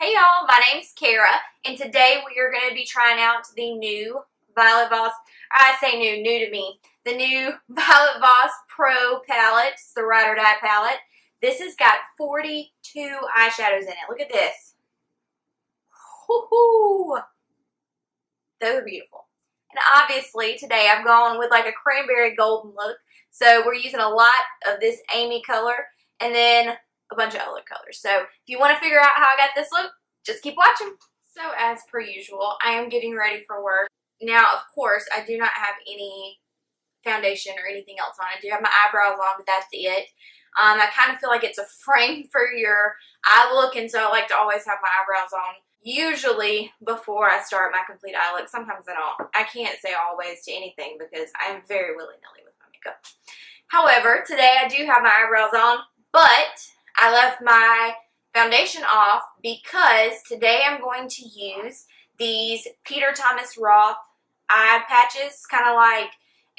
Hey y'all, my name's Kara, and today we are going to be trying out the new Violet Voss, I say new to me, the new Violet Voss Pro palette. It's the Ride or Die palette. This has got 42 eyeshadows in it. Look at this. Woohoo! Those are beautiful. And obviously today I've gone with like a cranberry golden look, so we're using a lot of this Amy color and then a bunch of other colors. So if you want to figure out how I got this look, just keep watching. So as per usual, I am getting ready for work. Now, of course, I do not have any foundation or anything else on. I do have my eyebrows on, but that's it. I kind of feel like it's a frame for your eye look, and so I like to always have my eyebrows on. Usually before I start my complete eye look. Sometimes I don't. I can't say always to anything because I'm very willy-nilly with my makeup. However, today I do have my eyebrows on, but I left my foundation off because today I'm going to use these Peter Thomas Roth eye patches, kind of like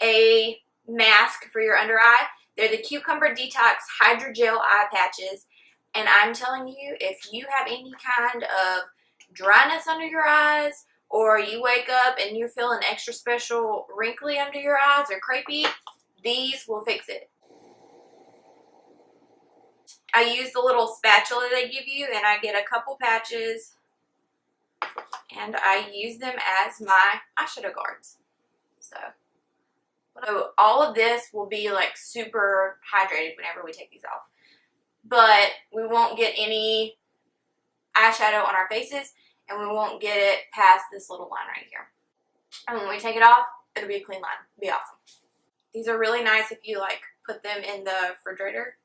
a mask for your under eye. They're the Cucumber Detox Hydrogel eye patches, and I'm telling you, if you have any kind of dryness under your eyes, or you wake up and you're feeling extra special wrinkly under your eyes or crepey, these will fix it. I use the little spatula they give you, and I get a couple patches, and I use them as my eyeshadow guards. So all of this will be like super hydrated whenever we take these off. But we won't get any eyeshadow on our faces, and we won't get it past this little line right here. And when we take it off, it'll be a clean line. It'll be awesome. These are really nice if you like put them in the refrigerator,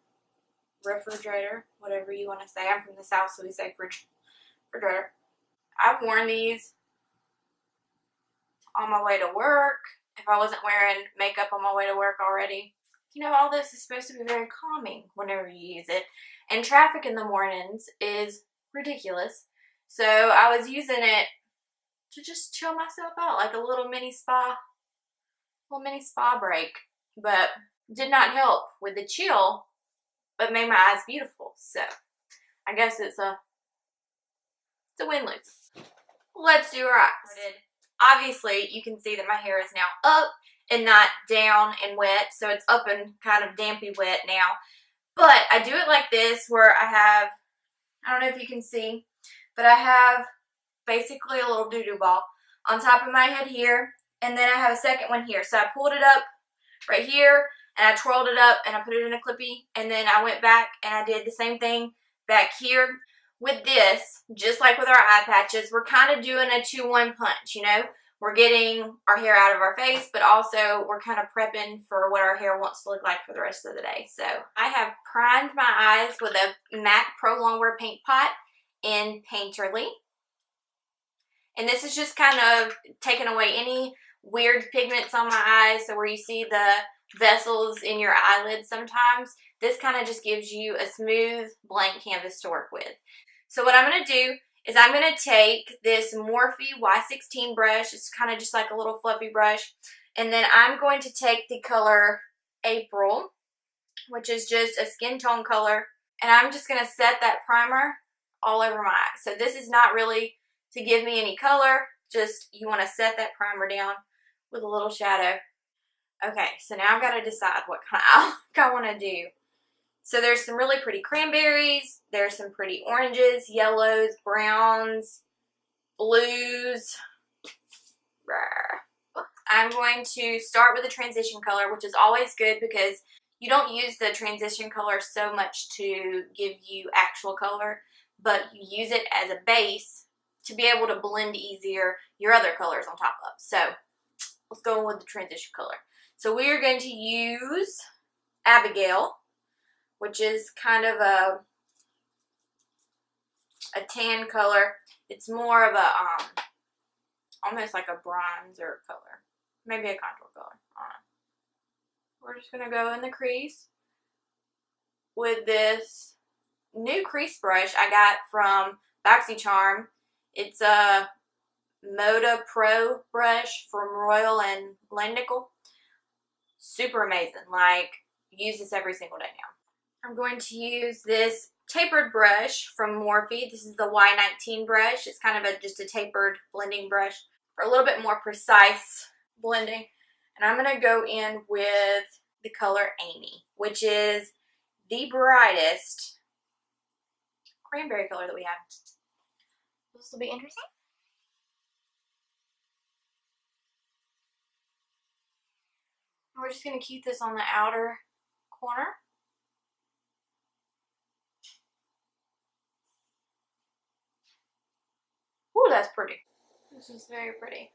whatever you want to say. I'm from the South, so we say refrigerator. I've worn these on my way to work. If I wasn't wearing makeup on my way to work already. You know, all this is supposed to be very calming whenever you use it. And traffic in the mornings is ridiculous. So I was using it to just chill myself out, like a little mini spa break. But did not help with the chill, but made my eyes beautiful. So I guess it's a win-lose. Let's do our eyes. Obviously, you can see that my hair is now up and not down and wet. So it's up and kind of dampy wet now. But I do it like this where I have, I don't know if you can see, but I have basically a little doo-doo ball on top of my head here. And then I have a second one here. So I pulled it up right here, and I twirled it up, and I put it in a clippy. And then I went back, and I did the same thing back here. With this, just like with our eye patches, we're kind of doing a 2-1 punch, you know? We're getting our hair out of our face, but also we're kind of prepping for what our hair wants to look like for the rest of the day. So I have primed my eyes with a MAC Pro Longwear Paint Pot in Painterly. And this is just kind of taking away any weird pigments on my eyes. So where you see the vessels in your eyelids sometimes, this kind of just gives you a smooth blank canvas to work with. So what I'm going to do is I'm going to take this Morphe Y16 brush. It's kind of just like a little fluffy brush. And then I'm going to take the color April, which is just a skin tone color. And I'm just going to set that primer all over my eyes. So this is not really to give me any color. Just you want to set that primer down with a little shadow. Okay, so now I've got to decide what kind of look I want to do. So there's some really pretty cranberries, there's some pretty oranges, yellows, browns, blues. I'm going to start with a transition color, which is always good because you don't use the transition color so much to give you actual color, but you use it as a base to be able to blend easier your other colors on top of. So let's go with the transition color. So we are going to use Abigail, which is kind of a tan color. It's more of a, almost like a bronzer color. Maybe a contour color. We're just going to go in the crease with this new crease brush I got from BoxyCharm. It's a Moda Pro brush from Royal and Langnickel. Super amazing. Like, use this every single day now. I'm going to use this tapered brush from Morphe. This is the Y19 brush. It's kind of just a tapered blending brush for a little bit more precise blending. And I'm going to go in with the color Amy, which is the brightest cranberry color that we have. This will be interesting. We're just going to keep this on the outer corner. Ooh, that's pretty. This is very pretty.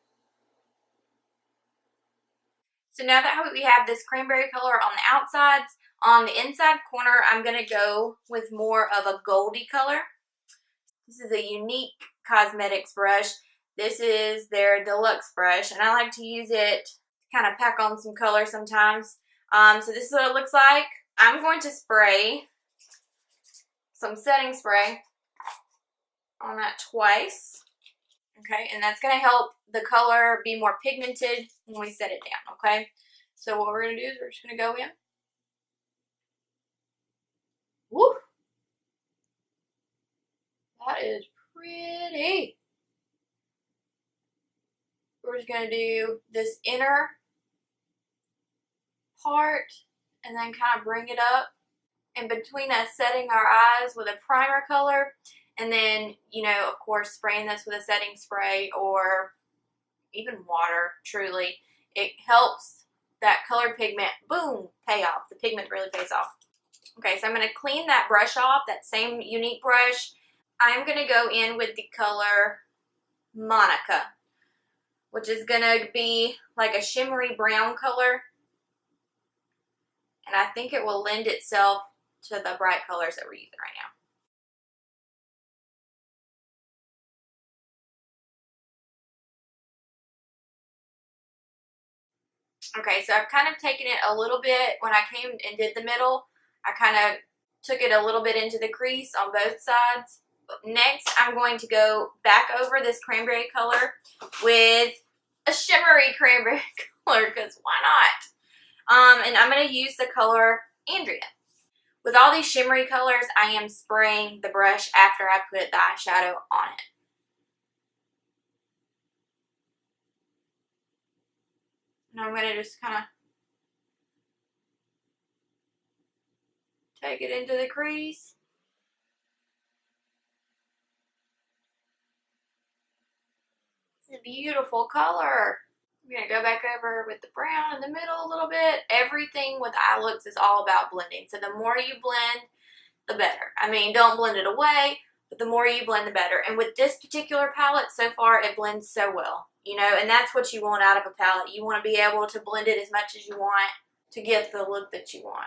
So now that we have this cranberry color on the outsides, on the inside corner, I'm going to go with more of a goldy color. This is a Younique Cosmetics brush. This is their Deluxe brush, and I like to use it to kind of pack on some color sometimes. So this is what it looks like. I'm going to spray some setting spray on that twice. Okay, and that's going to help the color be more pigmented when we set it down, okay? So what we're going to do is we're just going to go in. Woo! That is pretty. We're just going to do this inner part and then kind of bring it up in between us setting our eyes with a primer color. And then, you know, of course, spraying this with a setting spray or even water, truly. It helps that color pigment, boom, pay off. The pigment really pays off. Okay, so I'm going to clean that brush off, that same Younique brush. I'm going to go in with the color Monica, which is going to be like a shimmery brown color. And I think it will lend itself to the bright colors that we're using right now. Okay, so I've kind of taken it a little bit, when I came and did the middle, I kind of took it a little bit into the crease on both sides. But next, I'm going to go back over this cranberry color with a shimmery cranberry color, because why not? And I'm going to use the color Andrea. With all these shimmery colors, I am spraying the brush after I put the eyeshadow on it. And I'm going to just kind of take it into the crease. It's a beautiful color. I'm going to go back over with the brown in the middle a little bit. Everything with eye looks is all about blending. So the more you blend, the better. I mean, don't blend it away, but the more you blend, the better. And with this particular palette, so far, it blends so well. You know, and that's what you want out of a palette. You want to be able to blend it as much as you want to get the look that you want.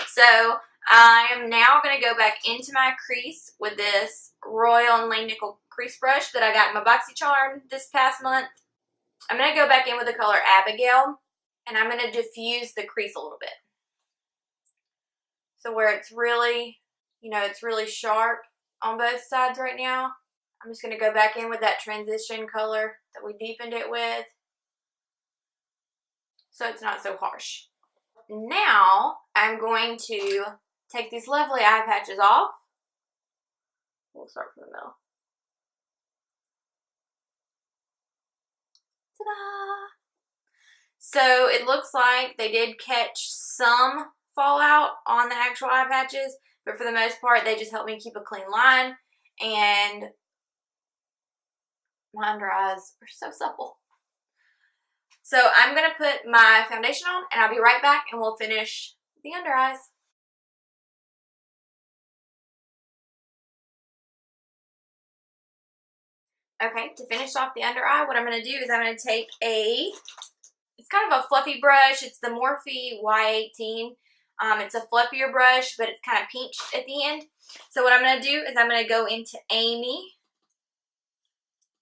So I am now going to go back into my crease with this Royal and Lane Nickel crease brush that I got in my BoxyCharm this past month. I'm going to go back in with the color Abigail, and I'm going to diffuse the crease a little bit. So where it's really, you know, it's really sharp on both sides right now. I'm just going to go back in with that transition color that we deepened it with, so it's not so harsh. Now, I'm going to take these lovely eye patches off. We'll start from the middle. Ta-da! So it looks like they did catch some fallout on the actual eye patches, but for the most part, they just help me keep a clean line, and my under eyes are so supple. So I'm going to put my foundation on, and I'll be right back, and we'll finish the under eyes. Okay, to finish off the under eye, what I'm going to do is I'm going to take it's kind of a fluffy brush. It's the Morphe Y18. It's a fluffier brush, but it's kind of pinched at the end. So what I'm going to do is I'm going to go into Amy,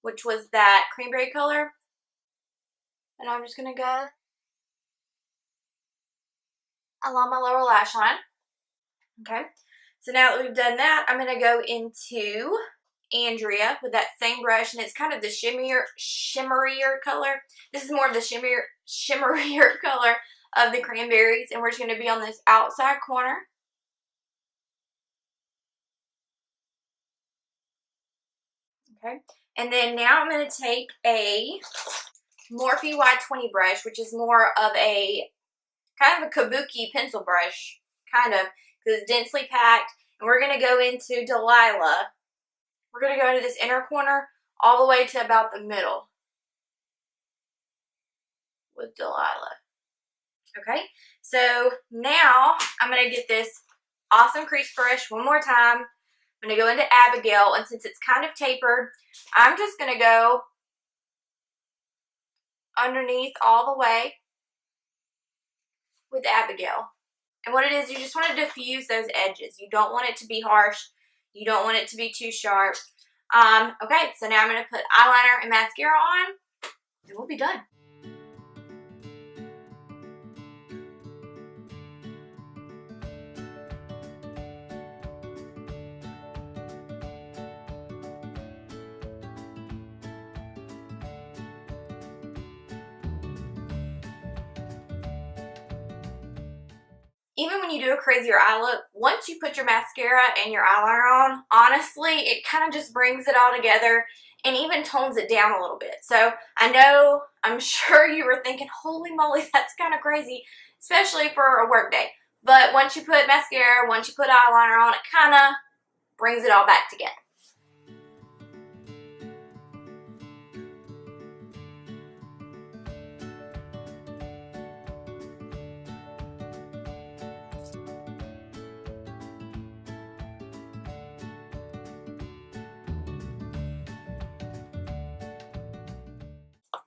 which was that cranberry color. And I'm just going to go along my lower lash line. Okay. So now that we've done that, I'm going to go into Andrea with that same brush. And it's kind of the shimmerier color. This is more of the shimmerier color of the cranberries. And we're just going to be on this outside corner. Okay. And then now I'm going to take a Morphe Y20 brush, which is more of a kind of a kabuki pencil brush, kind of, because it's densely packed. And we're going to go into Delilah. We're going to go into this inner corner all the way to about the middle with Delilah. Okay, so now I'm going to get this awesome crease brush one more time. I'm going to go into Abigail, and since it's kind of tapered, I'm just going to go underneath all the way with Abigail. And what it is, you just want to diffuse those edges. You don't want it to be harsh. You don't want it to be too sharp. Okay, so now I'm going to put eyeliner and mascara on, and we'll be done. Even when you do a crazier eye look, once you put your mascara and your eyeliner on, honestly, it kind of just brings it all together and even tones it down a little bit. So I know, I'm sure you were thinking, holy moly, that's kind of crazy, especially for a work day. But once you put mascara, once you put eyeliner on, it kind of brings it all back together.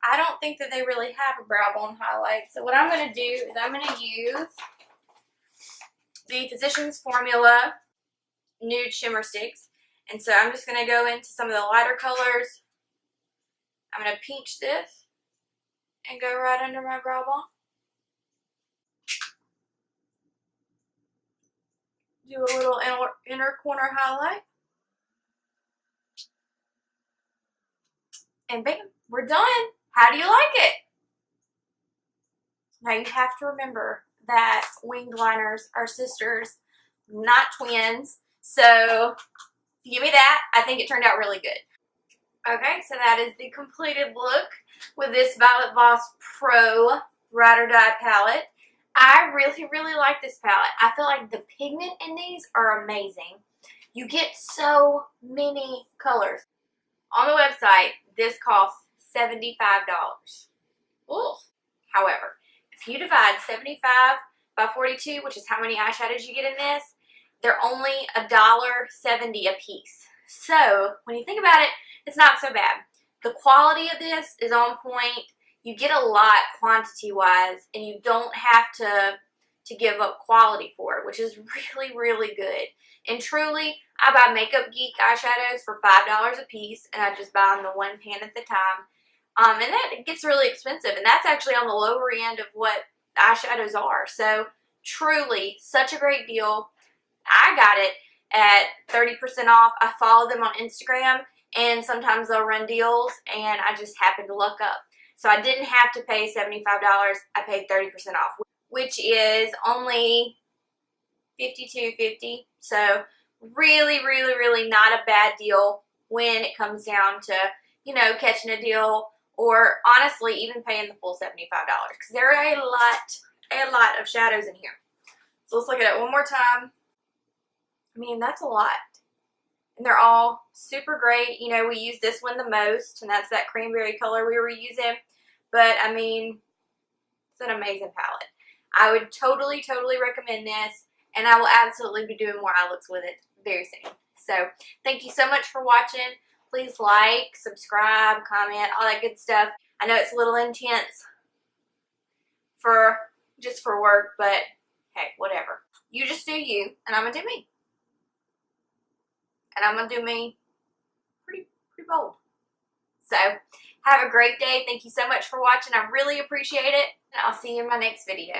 I don't think that they really have a brow bone highlight. So what I'm going to do is I'm going to use the Physicians Formula Nude Shimmer Sticks. And so I'm just going to go into some of the lighter colors. I'm going to pinch this and go right under my brow bone. Do a little inner corner highlight. And bam, we're done. How do you like it? Now you have to remember that winged liners are sisters, not twins. So if you give me that, I think it turned out really good. Okay, so that is the completed look with this Violet Voss Pro Ride or Die palette. I really, really like this palette. I feel like the pigment in these are amazing. You get so many colors. On the website, this costs $75. Ooh. However, if you divide 75 by 42, which is how many eyeshadows you get in this, they're only $1.70 a piece. So when you think about it, it's not so bad. The quality of this is on point. You get a lot quantity-wise, and you don't have to give up quality for it, which is really, really good. And truly, I buy Makeup Geek eyeshadows for $5 a piece, and I just buy them the one pan at the time. And that gets really expensive, and that's actually on the lower end of what eyeshadows are. So truly, such a great deal. I got it at 30% off. I follow them on Instagram, and sometimes they'll run deals, and I just happened to look up. So I didn't have to pay $75. I paid 30% off, which is only $52.50. So really, really, really not a bad deal when it comes down to, you know, catching a deal, or honestly even paying the full $75, because there are a lot of shadows in here. So let's look at it one more time. I mean, that's a lot. And they're all super great. You know, we use this one the most, and that's that cranberry color we were using. But I mean, it's an amazing palette. I would totally, totally recommend this, and I will absolutely be doing more eye looks with it very soon. So thank you so much for watching. Please like, subscribe, comment, all that good stuff. I know it's a little intense just for work, but hey, whatever. You just do you, and I'm going to do me. And I'm going to do me pretty bold. So have a great day. Thank you so much for watching. I really appreciate it, and I'll see you in my next video.